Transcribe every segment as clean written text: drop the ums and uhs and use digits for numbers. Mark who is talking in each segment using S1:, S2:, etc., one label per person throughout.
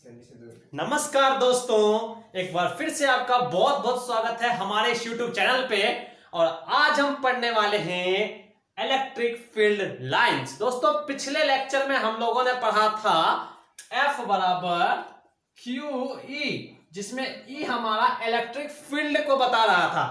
S1: नमस्कार दोस्तों, एक बार फिर से आपका बहुत बहुत स्वागत है हमारे इस YouTube चैनल पे। और आज हम पढ़ने वाले हैं इलेक्ट्रिक फील्ड लाइंस। दोस्तों, पिछले लेक्चर में हम लोगों ने पढ़ा था F बराबर QE, जिसमें E हमारा इलेक्ट्रिक फील्ड को बता रहा था।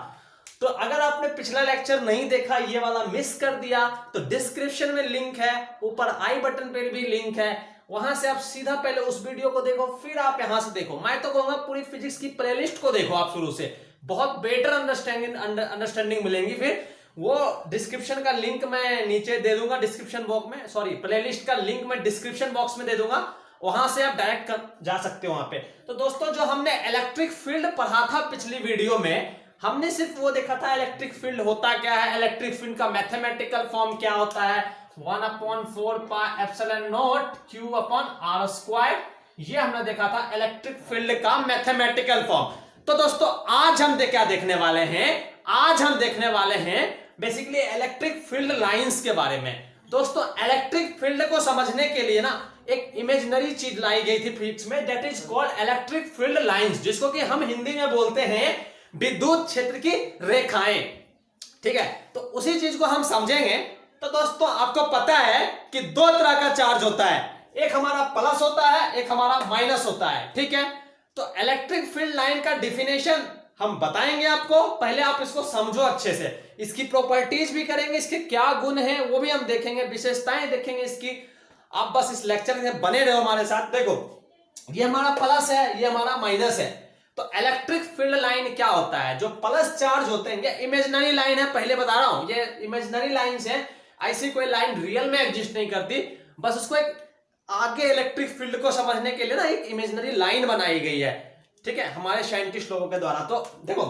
S1: तो अगर आपने पिछला लेक्चर नहीं देखा, ये वाला मिस कर दिया, तो डिस्क्रिप्शन में लिंक है, ऊपर आई बटन पे भी लिंक है, वहां से आप सीधा पहले उस वीडियो को देखो, फिर आप यहां से देखो। मैं तो कहूंगा पूरी फिजिक्स की प्लेलिस्ट को देखो आप शुरू से, बहुत बेटर अंडरस्टैंडिंग मिलेंगी। फिर वो डिस्क्रिप्शन का लिंक मैं नीचे दे दूंगा, डिस्क्रिप्शन बॉक्स में, सॉरी प्लेलिस्ट का लिंक मैं डिस्क्रिप्शन बॉक्स में दे दूंगा, वहां से आप डायरेक्ट जा सकते हो वहां पे। तो दोस्तों, जो हमने इलेक्ट्रिक फील्ड पढ़ा था पिछली वीडियो में, हमने सिर्फ वो देखा था इलेक्ट्रिक फील्ड होता क्या है, इलेक्ट्रिक फील्ड का मैथमेटिकल फॉर्म क्या होता है, 1/4 pi epsilon not Q upon R square. ये हमने देखा था इलेक्ट्रिक फील्ड का मैथमेटिकल फॉर्म। तो दोस्तों, आज हम क्या देखने वाले हैं, आज हम देखने वाले हैं बेसिकली इलेक्ट्रिक फील्ड लाइंस के बारे में। दोस्तों, इलेक्ट्रिक फील्ड को समझने के लिए ना एक इमेजिनरी चीज लाई गई थी फिजिक्स में, that is called electric field lines, जिसको कि हम हिंदी में बोलते हैं विद्युत क्षेत्र की रेखाएं। ठीक है, तो उसी चीज को हम समझेंगे। तो दोस्तों, आपको पता है कि दो तरह का चार्ज होता है, एक हमारा प्लस होता है, एक हमारा माइनस होता है। ठीक है, तो इलेक्ट्रिक फील्ड लाइन का डिफिनेशन हम बताएंगे आपको, पहले आप इसको समझो अच्छे से, इसकी प्रॉपर्टीज भी करेंगे, इसके क्या गुण हैं वो भी हम देखेंगे, विशेषताएं देखेंगे इसकी। आप बस इस लेक्चर में बने रहो हमारे साथ। देखो, ये हमारा प्लस है, ये हमारा माइनस है। तो इलेक्ट्रिक फील्ड लाइन क्या होता है, जो प्लस चार्ज होते हैं, ये इमेजिनरी लाइन है, पहले बता रहा हूं, ये इमेजिनरी लाइन है, ऐसी कोई लाइन रियल में एग्जिस्ट नहीं करती, बस उसको एक आगे इलेक्ट्रिक फील्ड को समझने के लिए ना एक इमेजिनरी लाइन बनाई गई है। ठीक है, हमारे साइंटिस्ट लोगों के द्वारा। तो देखो,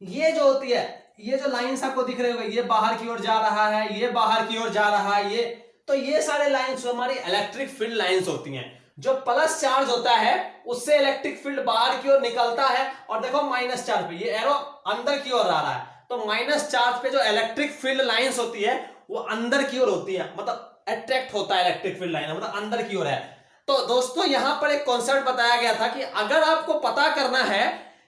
S1: ये जो होती है, ये जो लाइंस आपको दिख रहे होंगे, ये बाहर की ओर जा रहा है, ये बाहर की ओर जा रहा है, ये तो ये सारे लाइंस हमारी इलेक्ट्रिक फील्ड लाइंस होती हैं। जो प्लस चार्ज होता है उससे इलेक्ट्रिक फील्ड बाहर की ओर निकलता है, और देखो माइनस चार्ज पे ये एरो अंदर की ओर आ रहा है, तो माइनस चार्ज पे जो इलेक्ट्रिक फील्ड लाइंस होती है वो अंदर की ओर होती है, मतलब अट्रैक्ट होता है इलेक्ट्रिक फील्ड लाइन, मतलब अंदर की ओर है। तो दोस्तों, यहां पर एक कॉन्सेप्ट बताया गया था कि अगर आपको पता करना है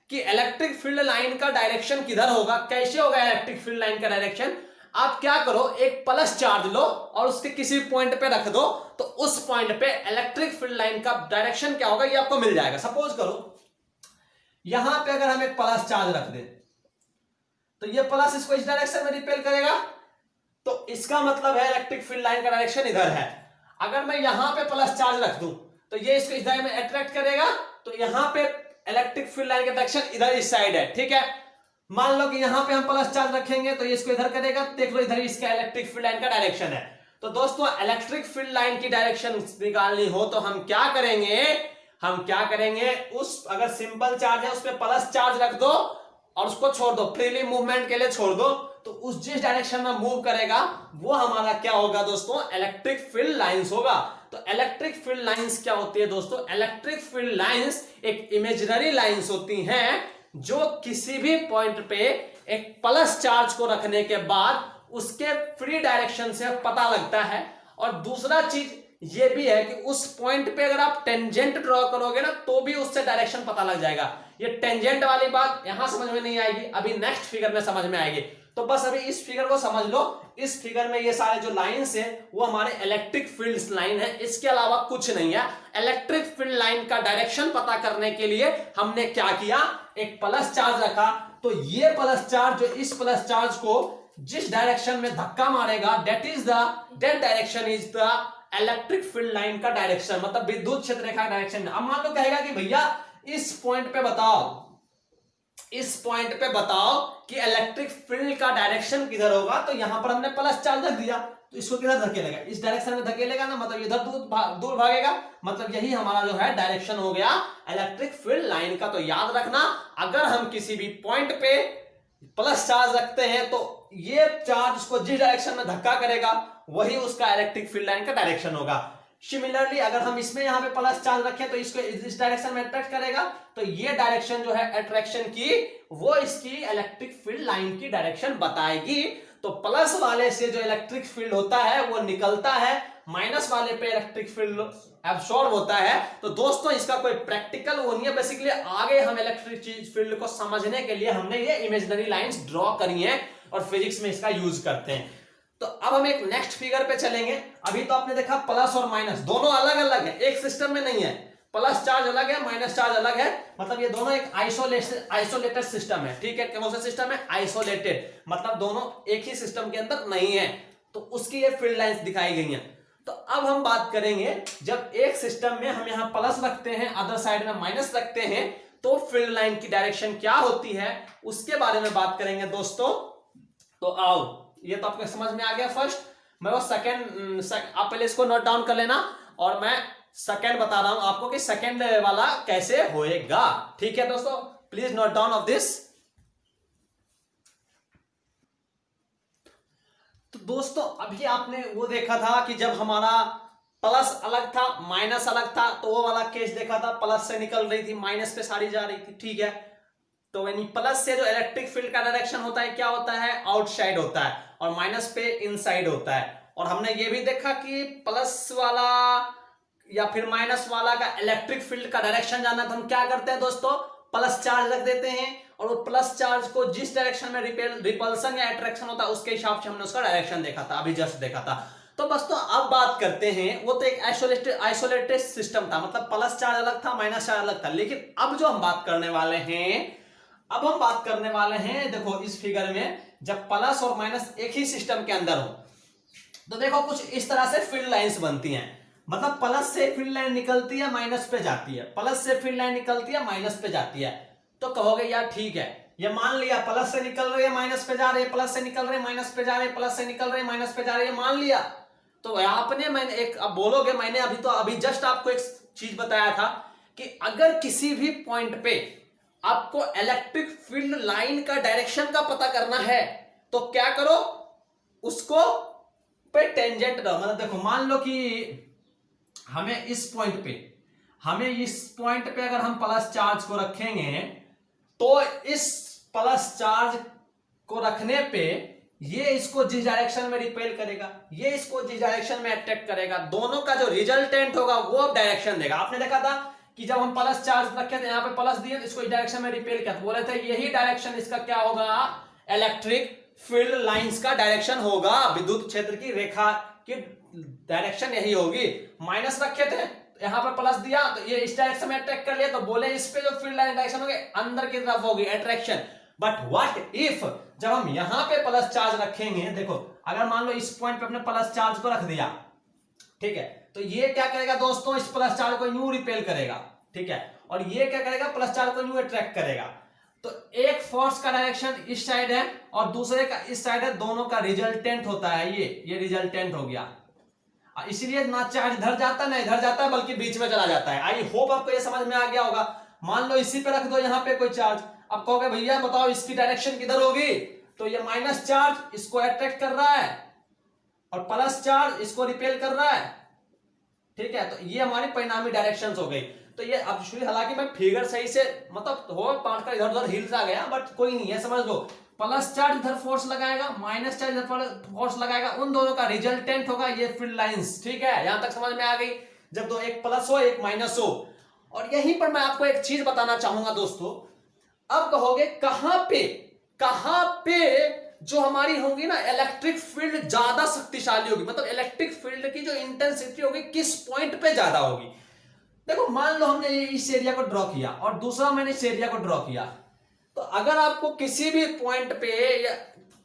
S1: कि इलेक्ट्रिक फील्ड लाइन का डायरेक्शन किधर होगा, कैसे होगा इलेक्ट्रिक फील्ड लाइन का डायरेक्शन, आप क्या करो, एक प्लस चार्ज लो और उसके किसी पॉइंट पे रख दो, तो उस पॉइंट पे इलेक्ट्रिक फील्ड लाइन का डायरेक्शन क्या होगा ये आपको मिल जाएगा। सपोज करो यहां पे अगर हम एक प्लस चार्ज रख दें, तो ये प्लस इसको इस डायरेक्शन में रिपेल करेगा, तो इसका मतलब है इलेक्ट्रिक फील्ड लाइन का डायरेक्शन इधर है। अगर मैं यहां पे प्लस चार्ज रख दूं, तो ये इसको इस डायरेक्शन में अट्रैक्ट करेगा, तो यहां पे इलेक्ट्रिक फील्ड लाइन का डायरेक्शन इधर इस साइड है। ठीक है, मान लो कि यहां पे हम प्लस चार्ज रखेंगे, तो ये इसको इधर करेगा, देख लो इधर इसका इलेक्ट्रिक फील्ड लाइन का डायरेक्शन है। तो दोस्तों, इलेक्ट्रिक फील्ड लाइन की डायरेक्शन निकालनी हो तो हम क्या करेंगे, उस अगर सिंपल चार्ज है उस पर प्लस चार्ज रख दो और उसको छोड़ दो, फ्रीली मूवमेंट के लिए छोड़ दो, तो उस जिस डायरेक्शन में मूव करेगा वो हमारा क्या होगा दोस्तों, इलेक्ट्रिक फील्ड लाइंस होगा। तो इलेक्ट्रिक फील्ड लाइंस क्या होती है दोस्तों, इलेक्ट्रिक फील्ड लाइंस एक इमेजिनरी लाइंस होती हैं जो किसी भी पॉइंट पे एक प्लस चार्ज को रखने के बाद उसके फ्री डायरेक्शन से पता लगता है। और दूसरा चीज ये भी है कि उस पॉइंट पे अगर आप टेंजेंट ड्रॉ करोगे ना, तो भी उससे डायरेक्शन पता लग जाएगा। ये टेंजेंट वाली बात यहां समझ में नहीं आएगी, अभी नेक्स्ट फिगर में समझ में आएगी। तो बस अभी इस फिगर को समझ लो, इस फिगर में ये सारे जो लाइंस है वो हमारे इलेक्ट्रिक फील्ड लाइन है, इसके अलावा कुछ नहीं है। इलेक्ट्रिक फील्ड लाइन का डायरेक्शन पता करने के लिए हमने क्या किया, एक प्लस चार्ज रखा, तो ये प्लस चार्ज जो इस प्लस चार्ज को जिस डायरेक्शन में धक्का मारेगा, that direction is the electric field line का डायरेक्शन, मतलब विद्युत क्षेत्र रेखा डायरेक्शन। अब मान लो कहेगा कि भैया इस पॉइंट पे बताओ कि इलेक्ट्रिक फील्ड का डायरेक्शन किधर होगा, तो यहां पर हमने प्लस चार्ज रख दिया, तो इसको किधर धकेलेगा, इस डायरेक्शन में धकेलेगा ना, मतलब इधर दूर भागेगा, मतलब यही हमारा जो है डायरेक्शन हो गया इलेक्ट्रिक फील्ड लाइन का। तो याद रखना, अगर हम किसी भी पॉइंट पे प्लस चार्ज रखते हैं तो ये चार्ज उसको जिस डायरेक्शन में धक्का करेगा वही उसका इलेक्ट्रिक फील्ड लाइन का डायरेक्शन होगा। सिमिलरली अगर हम इसमें यहां पे प्लस चार्ज रखें तो इसको इस डायरेक्शन में अट्रैक्ट करेगा, तो ये डायरेक्शन जो है अट्रैक्शन की, वो इसकी इलेक्ट्रिक फील्ड लाइन की डायरेक्शन बताएगी। तो प्लस वाले से जो इलेक्ट्रिक फील्ड होता है वो निकलता है, माइनस वाले पे इलेक्ट्रिक फील्ड एब्सॉर्ब होता है। तो दोस्तों इसका कोई प्रैक्टिकल वो नहीं है, बेसिकली आगे हम इलेक्ट्रिक फील्ड को समझने के लिए हमने ये इमेजिनरी लाइंस ड्रॉ करी हैं और फिजिक्स में इसका यूज करते हैं। तो अब हम एक नेक्स्ट फिगर पे चलेंगे। अभी तो आपने देखा प्लस और माइनस दोनों अलग अलग है, एक सिस्टम में नहीं है। प्लस चार्ज अलग है, माइनस चार्ज अलग है, मतलब ये दोनों एक आइसोलेटेड सिस्टम है। ठीक है, कौन सा सिस्टम है? आइसोलेटेड, मतलब दोनों एक ही सिस्टम के अंदर नहीं है, तो उसकी ये फील्ड लाइंस दिखाई गई हैं। तो अब हम बात करेंगे, जब एक सिस्टम में हम यहां प्लस रखते हैं, अदर साइड में माइनस रखते हैं, तो फील्ड लाइन की डायरेक्शन क्या होती है उसके बारे में बात करेंगे दोस्तों। तो आओ, ये तो आपको समझ में आ गया। फर्स्ट मैं वो सेकंड, आप पहले इसको नोट डाउन कर लेना और मैं सेकंड बता रहा हूं आपको कि सेकंड वाला कैसे होएगा। ठीक है दोस्तों, please note down of this. तो दोस्तों अभी आपने वो देखा था कि जब हमारा प्लस अलग था माइनस अलग था, तो वो वाला केस देखा था, प्लस से निकल रही थी माइनस पे सारी जा रही थी। ठीक है, तो यानी प्लस से जो इलेक्ट्रिक फील्ड का डायरेक्शन होता है क्या होता है? आउटसाइड होता है, और माइनस पे इनसाइड होता है। और हमने ये भी देखा कि प्लस वाला या फिर माइनस वाला का इलेक्ट्रिक फील्ड का डायरेक्शन जानना तो हम क्या करते हैं दोस्तों? प्लस चार्ज रख देते हैं, और वो प्लस चार्ज को जिस डायरेक्शन में रिपल्सन या अट्रैक्शन होता है उसके हिसाब से हमने उसका डायरेक्शन देखा था, अभी जस्ट देखा था। तो बस तो अब बात करते हैं, वो तो एक आइसोलेटेड सिस्टम था, मतलब प्लस चार्ज अलग था माइनस चार्ज अलग था। लेकिन अब जो हम बात करने वाले हैं, अब हम बात करने वाले हैं, देखो इस फिगर में जब प्लस और माइनस एक ही सिस्टम के अंदर हो, तो देखो कुछ इस तरह से फील्ड लाइंस बनती हैं। मतलब प्लस से फील्ड लाइन निकलती है माइनस पे जाती है, प्लस से फील्ड लाइन निकलती है माइनस पे जाती है। तो कहोगे यार ठीक है, ये मान लिया प्लस से निकल रही है माइनस पे जा रही है, प्लस से निकल रही है माइनस पे जा रही है, प्लस से निकल रही है माइनस पे जा रही है, मान लिया। तो आपने, मैंने एक, अब बोलोगे मैंने अभी जस्ट आपको एक चीज बताया था कि अगर किसी भी पॉइंट पे आपको इलेक्ट्रिक फील्ड लाइन का डायरेक्शन का पता करना है तो क्या करो, उसको पे टेंजेंट दो। मतलब देखो, मान लो कि हमें इस पॉइंट पे अगर हम प्लस चार्ज को रखेंगे, तो इस प्लस चार्ज को रखने पे ये इसको जिस डायरेक्शन में रिपेल करेगा, ये इसको जिस डायरेक्शन में अट्रैक्ट करेगा, दोनों का जो रिजल्टेंट होगा वो अब डायरेक्शन देगा। आपने देखा था कि जब हम प्लस चार्ज रखे थे, यहाँ पे प्लस दिए, इसको इस डायरेक्शन में रिपेल किया, तो बोले थे यही डायरेक्शन इसका क्या होगा? इलेक्ट्रिक फील्ड लाइंस का डायरेक्शन होगा, विद्युत क्षेत्र की रेखा की डायरेक्शन यही होगी। माइनस रखे थे, यहाँ पर प्लस दिया, तो ये इस डायरेक्शन में अट्रैक्ट कर लिया, तो बोले इस पे जो फील्ड लाइन डायरेक्शन होगी अंदर की तरफ होगी, अट्रैक्शन। बट व्हाट इफ जब हम यहां पे प्लस चार्ज रखेंगे, देखो अगर मान लो इस पॉइंट पे अपने प्लस चार्ज को रख दिया, ठीक है, तो ये क्या करेगा दोस्तों? इस प्लस चार्ज को यूं रिपेल करेगा, ठीक है, और ये क्या करेगा? प्लस चार्ज को यूं अट्रैक्ट करेगा। तो एक फोर्स का डायरेक्शन इस साइड है और दूसरे का इस साइड है, दोनों का रिजल्टेंट होता है ये रिजल्टेंट हो गया। इसलिए ना चार्ज इधर जाता है ना इधर जाता है, बल्कि बीच में चला जाता है। आई होप आपको ये समझ में आ गया होगा। मान लो इसी पे रख दो यहाँ पे कोई चार्ज, अब कहोगे भैया बताओ इसकी डायरेक्शन किधर होगी? तो ये माइनस चार्ज इसको अट्रैक्ट कर रहा है और प्लस चार्ज इसको रिपेल कर रहा है, ठीक है। तो ये हमारी परिणामी डायरेक्शंस हो गई। तो ये अब हालांकि मैं फिगर सही से मतलब हो पार्ट का इधर उधर हिल्स आ गया, बट कोई नहीं है, समझ लो। प्लस चार्ज इधर फोर्स लगाएगा, माइनस चार्ज इधर फोर्स लगाएगा, उन दोनों का रिजल्टेंट होगा ये फील्ड लाइंस, ठीक है। यहां तक समझ में आ गई? जब दो, एक प्लस हो एक माइनस हो। और यहीं पर मैं आपको एक चीज बताना चाहूंगा दोस्तों। अब कहोगे कहां पे जो हमारी होगी ना इलेक्ट्रिक फील्ड ज्यादा शक्तिशाली होगी, मतलब इलेक्ट्रिक फील्ड की जो इंटेंसिटी होगी किस पॉइंट पे ज्यादा होगी? देखो मान लो हमने इस एरिया को ड्रॉ किया और दूसरा मैंने इस एरिया को ड्रॉ किया, तो अगर आपको किसी भी पॉइंट पे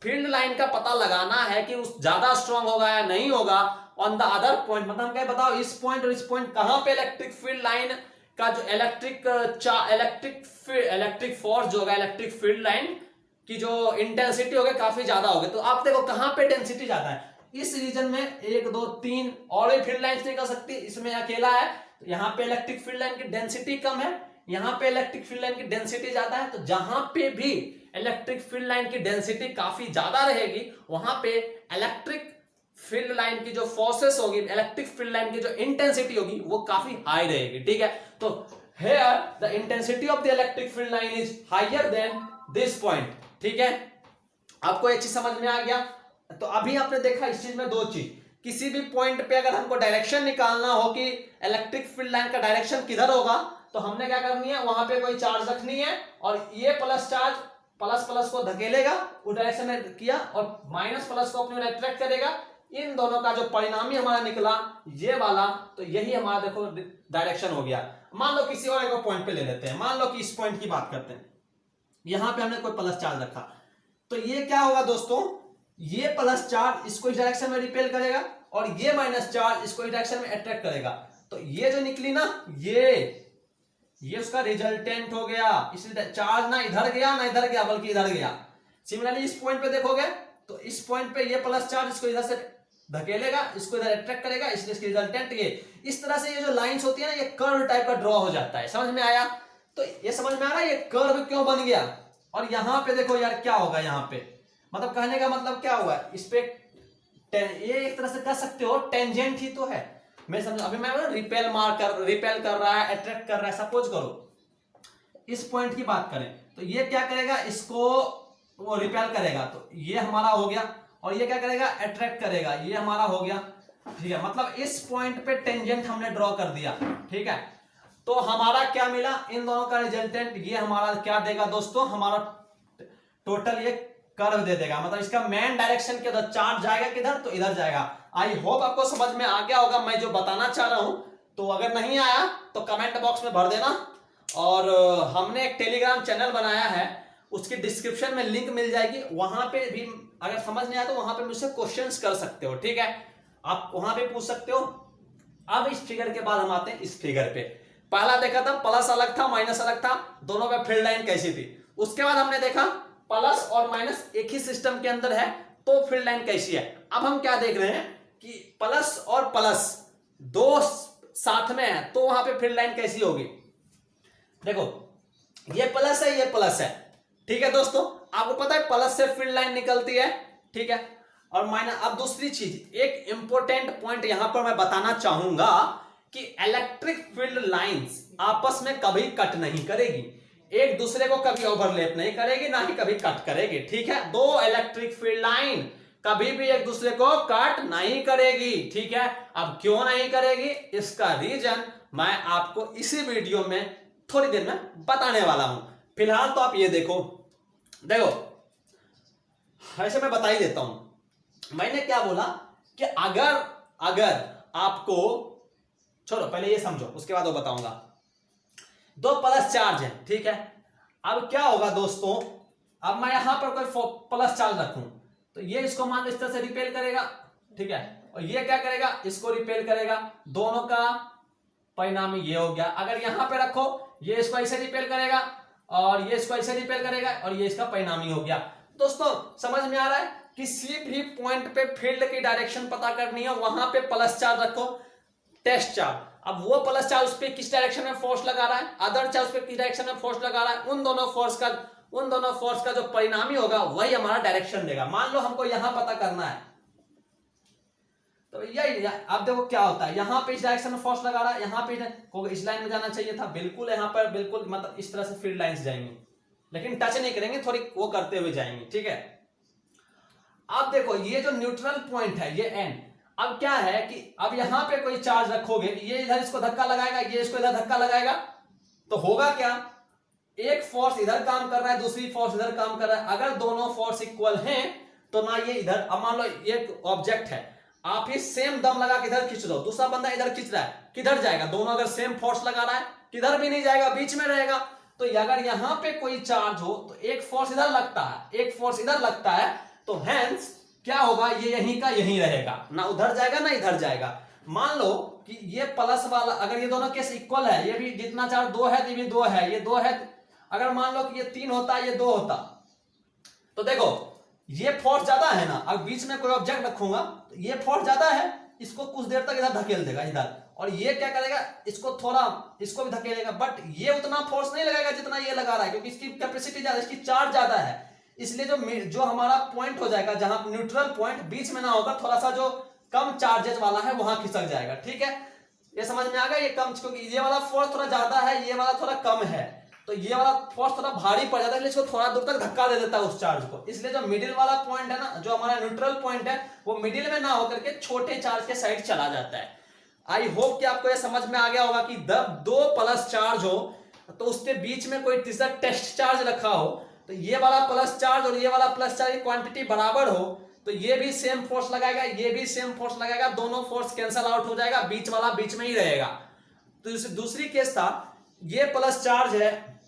S1: फील्ड लाइन का पता लगाना है कि उस ज्यादा स्ट्रांग होगा या नहीं होगा ऑन द अदर पॉइंट, मतलब हम क्या बताओ इस पॉइंट और इस पॉइंट कहां पे इलेक्ट्रिक फील्ड लाइन का जो इलेक्ट्रिक फोर्स जो होगा, इलेक्ट्रिक फील्ड लाइन की जो इंटेंसिटी होगी काफी ज्यादा होगी। तो आप देखो कहां पे डेंसिटी ज्यादा है, इस रीजन में 1 2 3 और भी फील्ड लाइंस निकल सकती है, इसमें अकेला है। तो यहाँ पे इलेक्ट्रिक फील्ड लाइन की डेंसिटी कम है, यहाँ पे इलेक्ट्रिक फील्ड लाइन की डेंसिटी ज्यादा है। तो जहां पे भी इलेक्ट्रिक फील्ड लाइन की डेंसिटी काफी ज्यादा रहेगी, वहां पे इलेक्ट्रिक फील्ड लाइन की जो फोर्सेस होगी, इलेक्ट्रिक फील्ड लाइन की जो इंटेंसिटी होगी वो काफी हाई रहेगी, ठीक है। तो here the intensity of the electric field line is higher than this point, ठीक है। आपको ये चीज समझ में आ गया? तो अभी आपने देखा इस चीज में दो चीज, किसी भी पॉइंट पे अगर हमको डायरेक्शन निकालना हो कि इलेक्ट्रिक फील्ड लाइन का डायरेक्शन किधर होगा, तो हमने क्या करनी है, वहां पे कोई चार्ज रखनी है और ये प्लस चार्ज प्लस प्लस को धकेलेगा उस डायरेक्शन में किया और माइनस प्लस को अपने अट्रैक्ट करेगा। इन दोनों का जो परिणामी हमारा निकला ये वाला, तो यही हमारा देखो डायरेक्शन हो गया। मान लो किसी और एक पॉइंट पे ले लेते हैं, मान लो कि इस पॉइंट की बात करते हैं, यहां पे हमने कोई प्लस चार्ज रखा, तो ये क्या होगा दोस्तों, ये प्लस चार्ज इसको इस डायरेक्शन में रिपेल करेगा और ये माइनस चार्ज इसको इस डायरेक्शन में अट्रैक्ट करेगा। तो ये जो निकली ना, ये उसका रिजल्टेंट हो गया। इसलिए चार्ज ना इधर गया ना इधर गया बल्कि इधर गया। सिमिलरली इस पॉइंट पे देखोगे तो इस पॉइंट पे ये प्लस चार्ज इसको इधर से धकेलेगा, इसको इधर अट्रैक्ट करेगा, इसलिए इसकी रिजल्टेंट ये। इस तरह से ये जो लाइंस होती है ना, ये कर्व टाइप का ड्रॉ हो जाता है। समझ में आया? तो ये समझ में आ रहा है ये कर्व क्यों बन गया। और यहां पे देखो यार क्या होगा, यहाँ पे मतलब कहने का मतलब क्या हुआ, इस पे ये एक तरह से कह सकते हो टेंजेंट ही तो है। मैं समझ, अभी मैं रिपेल कर रहा है, अट्रैक्ट कर रहा है। सपोज करो इस पॉइंट की बात करें तो ये क्या करेगा, इसको वो रिपेल करेगा, तो ये हमारा हो गया, और ये क्या करेगा, अट्रैक्ट करेगा, ये हमारा हो गया। ठीक है, मतलब इस पॉइंट पे टेंजेंट हमने ड्रॉ कर दिया। ठीक है, तो हमारा क्या मिला, इन दोनों का रिजल्टेंट ये हमारा क्या देगा दोस्तों, हमारा टोटल ये कर्व दे देगा। मतलब इसका मेन डायरेक्शन के अंदर चार्ज जाएगा किधर, तो इधर जाएगा। आई होप आपको समझ में आ गया होगा मैं जो बताना चाह रहा हूं। तो अगर नहीं आया तो कमेंट बॉक्स में भर देना। और हमने एक टेलीग्राम चैनल बनाया है, उसकी डिस्क्रिप्शन में लिंक मिल जाएगी, वहां पे भी अगर समझ नहीं आया तो वहां पे मुझसे क्वेश्चंस कर सकते हो। ठीक है, आप वहां पे पूछ सकते हो। अब इस फिगर के बाद हम आते हैं इस फिगर पे। पहला देखा था प्लस अलग था माइनस अलग था, दोनों पे फील्ड लाइन कैसी थी। उसके बाद हमने देखा प्लस और माइनस एक ही सिस्टम के अंदर है तो फील्ड लाइन कैसी है। अब हम क्या देख रहे हैं कि प्लस और प्लस दो साथ में है तो वहां पे फील्ड लाइन कैसी होगी। देखो ये प्लस है, ये प्लस है। ठीक है दोस्तों, आपको पता है प्लस से फील्ड लाइन निकलती है। ठीक है, और माइनस। अब दूसरी चीज, एक इंपॉर्टेंट पॉइंट यहां पर मैं बताना चाहूंगा कि इलेक्ट्रिक फील्ड लाइंस आपस में कभी कट नहीं करेगी, एक दूसरे को कभी ओवरलैप नहीं करेगी, ना ही कभी कट करेगी। ठीक है, दो इलेक्ट्रिक फील्ड लाइन कभी भी एक दूसरे को कट नहीं करेगी। ठीक है, अब क्यों नहीं करेगी, इसका रीजन मैं आपको इसी वीडियो में थोड़ी देर में बताने वाला हूं। फिलहाल तो आप ये देखो ऐसे मैं बता ही देता हूं। मैंने क्या बोला कि अगर आपको, छोड़ो पहले ये समझो उसके बाद वो बताऊंगा। दो प्लस चार्ज है। ठीक है, अब क्या होगा दोस्तों, अब मैं यहां पर कोई प्लस चार्ज रखूं तो ये इसको मान लो इस तरह से रिपेल करेगा। ठीक है, और ये क्या करेगा, इसको रिपेल करेगा। दोनों का परिणामी ये हो गया। अगर यहां पे रखो, ये इसको ऐसे रिपेल करेगा और ये इसको ऐसे रिपेल करेगा और ये इसका परिणामी हो गया। दोस्तों समझ में आ रहा है, किसी भी पॉइंट पे फील्ड की डायरेक्शन पता करनी है, वहां पे प्लस चार्ज रखो, टेस्ट चार्ज। अब वो प्लस चार्ज उस पे किस डायरेक्शन में फोर्स लगा रहा है, अदर चार्ज पे किस डायरेक्शन में फोर्स लगा रहा है, उन दोनों फोर्स का जो परिणामी होगा वही हमारा डायरेक्शन देगा। मान लो हमको यहां पता करना है, तो यही अब देखो क्या होता है, यहां पे इस डायरेक्शन में फोर्स लगा रहा है, यहां पे इस लाइन में जाना चाहिए था, बिल्कुल यहां पर बिल्कुल मतलब इस तरह से फील्ड लाइंस जाएंगी, लेकिन टच नहीं करेंगे, थोड़ी वो करते हुए जाएंगे। ठीक है, अब देखो ये जो न्यूट्रल पॉइंट है ये एंड, अब क्या है कि अब यहां पे कोई चार्ज रखोगे, ये इधर इसको धक्का लगाएगा, ये इसको इधर धक्का लगाएगा, तो होगा क्या, एक फोर्स इधर काम कर रहा है, दूसरी फोर्स इधर काम कर रहा है। अगर दोनों फोर्स इक्वल हैं तो ना ये इधर, अब मान लो एक ऑब्जेक्ट है, आप ही सेम दम लगा के इधर खींच दो, दूसरा बंदा इधर खींच रहा है, किधर जाएगा, दोनों अगर सेम फोर्स लगा रहा है किधर भी नहीं जाएगा, बीच में रहेगा। तो अगर यहां पे कोई चार्ज हो तो एक फोर्स इधर लगता है, एक फोर्स इधर लगता है, तो हेंस क्या होगा, ये यहीं का यहीं रहेगा, ना उधर जाएगा ना इधर जाएगा। मान लो कि ये प्लस वाला, अगर ये दोनों केस इक्वल है, ये भी जितना चार्ज 2 है, ये भी 2 है, ये 2 है, अगर मान लो कि ये 3 होता, ये 2 होता, तो देखो ये फोर्स ज्यादा है ना, अब बीच में कोई ऑब्जेक्ट रखूंगा तो ये फोर्स ज्यादा है, इसको कुछ देर तक इधर धकेल देगा इधर, और ये क्या करेगा, इसको थोड़ा इसको भी धकेलेगा, बट ये उतना फोर्स नहीं लगाएगा जितना ये लगा रहा है, क्योंकि इसकी कैपेसिटी ज्यादा, इसकी चार्ज ज्यादा है। इसलिए जो हमारा पॉइंट हो जाएगा, जहां न्यूट्रल पॉइंट बीच में ना होगा, थोड़ा सा जो कम चार्जेस वाला है वहां खिसक जाएगा। ठीक है, ये समझ में आ गया, ये कम, क्योंकि ये वाला फोर्स थोड़ा ज्यादा है, ये वाला थोड़ा कम है, तो ये वाला फोर्स थोड़ा भारी पड़ जाता है, इसलिए इसको थोड़ा दूर तक धक्का दे देता है उस चार्ज को। इसलिए जो मिडिल वाला पॉइंट है ना, जो हमारा न्यूट्रल पॉइंट है, वो मिडिल में ना होकर के छोटे चार्ज के साइड चला जाता है। आई होप कि आपको ये समझ में आ गया होगा कि जब दो प्लस चार्ज हो तो उसके बीच में कोई तीसरा टेस्ट चार्ज रखा हो, तो ये वाला प्लस चार्ज और ये वाला प्लस चार्ज की क्वांटिटी बराबर हो, तो ये भी सेम फोर्स लगाएगा, ये भी सेम फोर्स लगाएगा, दोनों फोर्स कैंसल आउट हो जाएगा, बीच वाला बीच में ही रहेगा। तो दूसरी केस था, ये प्लस चार्ज है,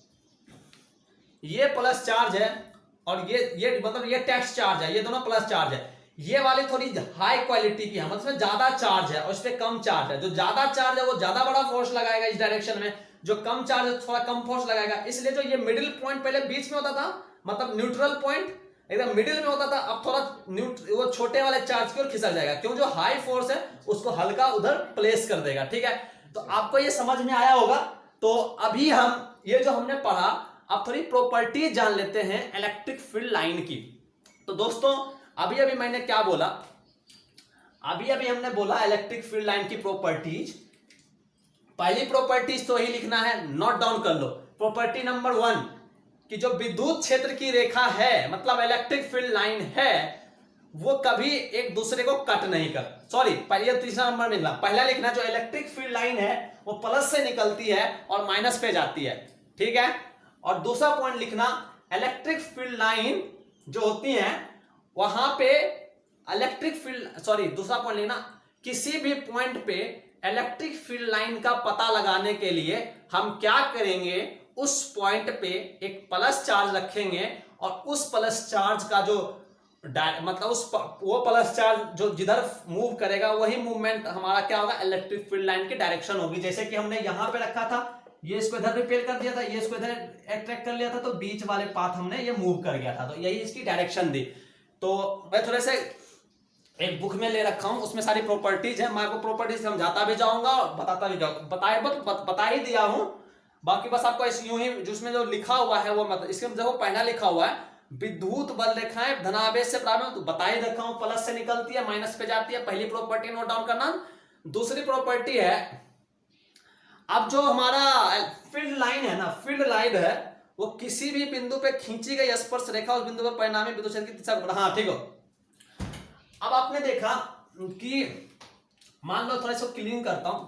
S1: ये प्लस चार्ज है, और ये मतलब ये टेस्ट चार्ज है, ये दोनों प्लस चार्ज है। ये वाली थोड़ी हाई क्वालिटी की है, मतलब ज्यादा चार्ज है और इस पे कम चार्ज है। जो ज्यादा चार्ज है वो ज्यादा बड़ा फोर्स लगाएगा इस डायरेक्शन में, जो कम चार्ज है थोड़ा कम फोर्स लगाएगा। इसलिए जो ये मिडिल पॉइंट पहले बीच में होता था, मतलब न्यूट्रल पॉइंट एकदम मिडिल में होता था, अब थोड़ा वो छोटे वाले चार्ज की ओर खिसक जाएगा, क्यों? जो हाई फोर्स है उसको हल्का उधर प्लेस कर देगा। ठीक है, तो आपको ये समझ में आया होगा। तो अभी हम ये जो हमने पढ़ा, अब थोड़ी प्रॉपर्टीज जान लेते हैं इलेक्ट्रिक फील्ड लाइन की। तो दोस्तों अभी अभी मैंने क्या बोला, अभी अभी हमने बोला इलेक्ट्रिक फील्ड लाइन की प्रॉपर्टीज। पहली प्रॉपर्टीज तो यही लिखना है, नोट डाउन कर लो। प्रॉपर्टी नंबर 1 कि जो विद्युत क्षेत्र की रेखा है, मतलब इलेक्ट्रिक फील्ड लाइन है, वो कभी एक दूसरे को कट नहीं कर, सॉरी पहले तीसरा नंबर में लिखना, पहला लिखना जो इलेक्ट्रिक फील्ड लाइन है वो प्लस से निकलती है और माइनस पे जाती है। ठीक है, और दूसरा पॉइंट लिखना, इलेक्ट्रिक फील्ड लाइन जो होती है वहां पे इलेक्ट्रिक फील्ड, सॉरी दूसरा पॉइंट लिखना, किसी भी पॉइंट पे इलेक्ट्रिक फील्ड लाइन का पता लगाने के लिए हम क्या करेंगे, उस पॉइंट पे एक प्लस चार्ज रखेंगे और उस प्लस चार्ज का जो मतलब वो प्लस चार्ज जो जिधर मूव करेगा वही मूवमेंट हमारा क्या होगा, इलेक्ट्रिक फील्ड लाइन की डायरेक्शन होगी। जैसे कि हमने यहां पे रखा था, ये इसको इधर रिपेल कर दिया था, ये इसको इधर अट्रैक्ट कर लिया था, तो बीच वाले पाथ हमने ये मूव कर गया था, तो यही इसकी डायरेक्शन दी। तो मैं थोड़े से एक बुक में ले रखा हूं, उसमें सारी प्रॉपर्टीज है, मैं आपको प्रॉपर्टीज समझाता भी जाऊंगा और बताता भी जाऊंगा, बता ही दिया हूं। बाकी बस आपको यूं ही जिसमें जो लिखा हुआ है वो मतलब, इसके देखो पहला लिखा हुआ है विद्युत बल रेखाएं धनावेश से प्रारंभ, तो बता ही रखा हूं, प्लस से निकलती है माइनस पे जाती है, पहली प्रॉपर्टी नोट डाउन करना। दूसरी प्रॉपर्टी है, अब जो हमारा फील्ड लाइन है ना, फील्ड लाइन है वो किसी भी बिंदु पे खींची गई स्पर्श रेखा उस बिंदु पर परिणामी विद्युत क्षेत्र की दिशा, हाँ ठीक हो। अब आपने देखा कि मान लो थोड़ा सा क्लीन करता हूं,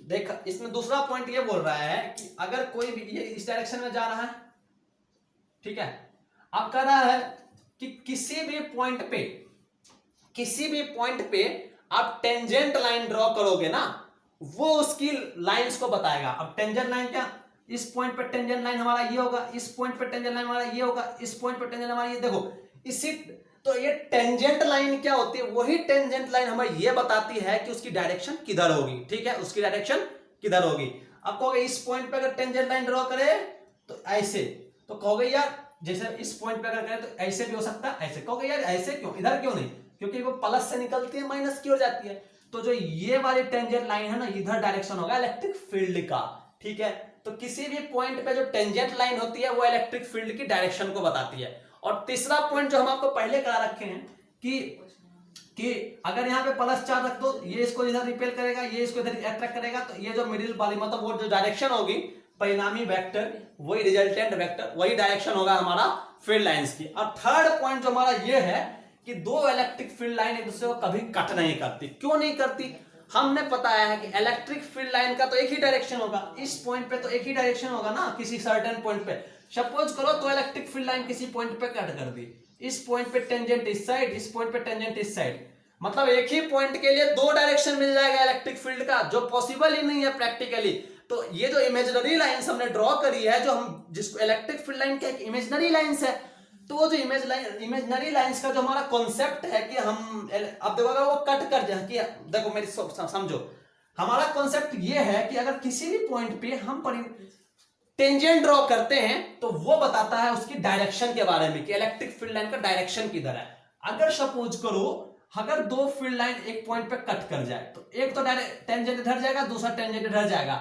S1: देख इसमें दूसरा पॉइंट ये बोल रहा है कि अगर कोई भी ये इस डायरेक्शन में जा रहा है, ठीक है, अब कह रहा है कि किसी भी पॉइंट पे आप टेंजेंट लाइन ड्रॉ करोगे ना, वो उसकी लाइंस को बताएगा। अब टेंजेंट लाइन क्या, इस पॉइंट पे टेंजेंट लाइन हमारा ये होगा, इस पॉइंट पे टेंजेंट लाइन हमारा ये होगा, इस पॉइंट पे टेंजेंट हमारा ये, देखो इसी, तो ये टेंजेंट लाइन क्या होती है, वही टेंजेंट लाइन हमें ये बताती है कि उसकी डायरेक्शन किधर होगी। ठीक है, उसकी डायरेक्शन किधर होगी। अब कहोगे इस पॉइंट पे अगर टेंजेंट लाइन ड्रॉ करे तो ऐसे, तो कहोगे यार जैसे इस पॉइंट पे अगर करें तो ऐसे भी हो सकता है, ऐसे, कहोगे यार ऐसे क्यों, इधर क्यों नहीं, क्योंकि वो प्लस से निकलती है माइनस की ओर जाती है। तो जो ये वाली टेंजेंट लाइन है ना, इधर डायरेक्शन होगा इलेक्ट्रिक फील्ड का। ठीक है, तो किसी भी पॉइंट पे जो टेंजेंट लाइन होती है वो इलेक्ट्रिक फील्ड की डायरेक्शन को बताती है। और तीसरा पॉइंट जो हम आपको पहले करा रखे हैं कि अगर यहाँ पे प्लस चार्ज रख दो, ये इसको इधर रिपेल करेगा, ये इसको इधर अट्रैक्ट करेगा, तो ये जो मिडिल वाली मतलब वो जो डायरेक्शन होगी परिणामी वेक्टर, वही रिजल्टेंट वेक्टर, वही डायरेक्शन होगा हमारा फील्ड लाइंस की। और थर्ड पॉइंट जो हमारा ये है कि दो इलेक्ट्रिक फील्ड लाइन एक दूसरे को कभी कट नहीं करती। क्यों नहीं करती, हमने बताया है कि इलेक्ट्रिक फील्ड लाइन का तो एक ही डायरेक्शन होगा, इस पॉइंट पे तो एक ही डायरेक्शन होगा ना, किसी सर्टेन पॉइंट पे। सपोज करो तो इलेक्ट्रिक फील्ड लाइन किसी पॉइंट पे कट कर दी, इस पॉइंट पे टेंजेंट इस साइड, इस पॉइंट पे टेंजेंट इस साइड, मतलब एक ही पॉइंट के लिए दो डायरेक्शन मिल जाएगा इलेक्ट्रिक फील्ड का, जो पॉसिबल ही नहीं है प्रैक्टिकली। तो ये जो इमेजिनरी लाइंस हमने ड्रॉ करी है, जो हम जिसको इलेक्ट्रिक फील्ड लाइन के इमेजिनरी लाइंस है, तो वो जो इमेजिनरी लाइंस का जो हमारा कॉन्सेप्ट है कि हम अब देखो अगर वो कट कर जाए, कि देखो मेरी समझो, हमारा कॉन्सेप्ट ये है कि अगर किसी भी पॉइंट पे हम टेंजेंट ड्रॉ करते हैं तो वो बताता है उसकी डायरेक्शन के बारे में कि इलेक्ट्रिक फील्ड लाइन का डायरेक्शन किधर है। अगर सपोज करो अगर दो फील्ड लाइन एक पॉइंट पे कट कर जाए, तो एक तो टेंजेंट इधर जाएगा, दूसरा टेंजेंट इधर जाएगा,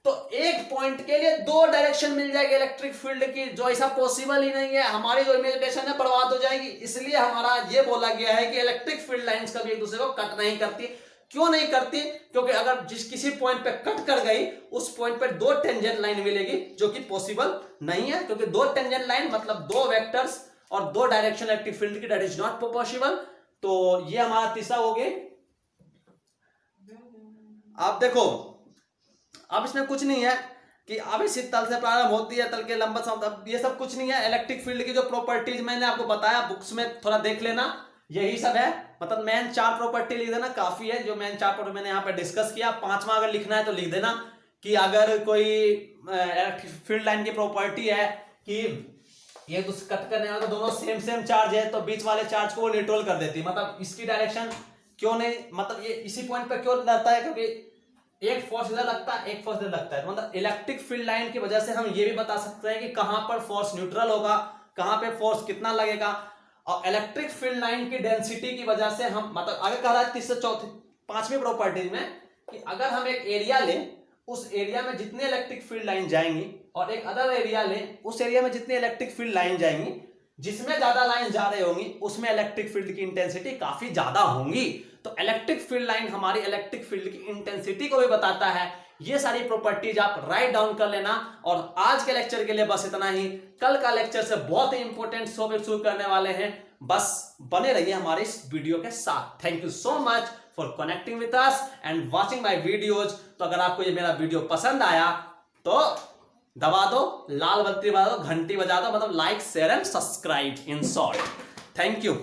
S1: तो एक पॉइंट के लिए दो डायरेक्शन मिल जाएगी इलेक्ट्रिक फील्ड की, जो ऐसा पॉसिबल ही नहीं है। हमारी जो इमेजिनेशन है बर्बाद हो जाएगी। इसलिए हमारा ये बोला गया है कि इलेक्ट्रिक फील्ड लाइंस कभी एक दूसरे को कट नहीं करती। क्यों नहीं करती? क्योंकि अगर जिस किसी पॉइंट पे कट कर गई उस पॉइंट पे दो टेंजेंट लाइन मिलेगी, जो कि पॉसिबल नहीं है, क्योंकि दो टेंजेंट लाइन मतलब दो वेक्टर्स और दो डायरेक्शन इलेक्ट्रिक फील्ड की, दैट इज नॉट पॉसिबल। तो ये हमारा तीसरा हो गया। आप देखो अब इसमें कुछ नहीं है कि अब इसी तल से प्रारंभ होती है तल के लंबवत, अब ये सब कुछ नहीं है। इलेक्ट्रिक फील्ड की जो प्रॉपर्टीज मैंने आपको बताया बुक्स में, थोड़ा देख लेना, यही सब है। मतलब मेन 4 प्रॉपर्टी लिख देना काफी है, जो मेन 4 प्रॉपर्टी मैंने यहाँ पे डिस्कस किया। 5वां अगर लिखना है तो लिख देना कि अगर कोई इलेक्ट्रिक फील्ड लाइन की प्रॉपर्टी है कि ये तो कट करने वाला तो दोनों सेम चार्ज है, तो बीच वाले चार्ज को वो न्यूट्रल कर देती है। मतलब इसकी डायरेक्शन क्यों नहीं, मतलब ये इसी पॉइंट पे क्यों लगता है, क्योंकि एक फोर्स इधर लगता है, एक फोर्स इधर लगता है। मतलब इलेक्ट्रिक फील्ड लाइन की वजह से हम ये भी बता सकते हैं कि कहां पर फोर्स न्यूट्रल होगा, कहां पे फोर्स कितना लगेगा। और इलेक्ट्रिक फील्ड लाइन की डेंसिटी की वजह से हम, मतलब आगे कह रहा है तीसरे चौथे 5वीं प्रॉपर्टी में कि अगर हम एक एरिया लें, उस एरिया में जितने इलेक्ट्रिक फील्ड लाइन जाएंगी और एक अदर एरिया लें, उस एरिया में जितनी इलेक्ट्रिक फील्ड लाइन जाएंगी, जिसमें ज्यादा लाइन जा रही होंगी उसमें इलेक्ट्रिक फील्ड की इंटेंसिटी काफी ज्यादा होंगी। तो इलेक्ट्रिक फील्ड लाइन हमारी इलेक्ट्रिक फील्ड की इंटेंसिटी को भी बताता है। ये सारी प्रॉपर्टीज आप राइट डाउन कर लेना। और आज के लेक्चर के लिए बस इतना ही। कल का लेक्चर से बहुत ही इंपॉर्टेंट टॉपिक शुरू करने वाले हैं, बस बने रहिए हमारे इस वीडियो के साथ। Thank you so much for connecting with us and watching my videos. तो अगर आपको ये मेरा वीडियो पसंद आया तो दबा दो, लाल बत्ती बजा दो, घंटी बजा दो, मतलब like share and subscribe in short. Thank you.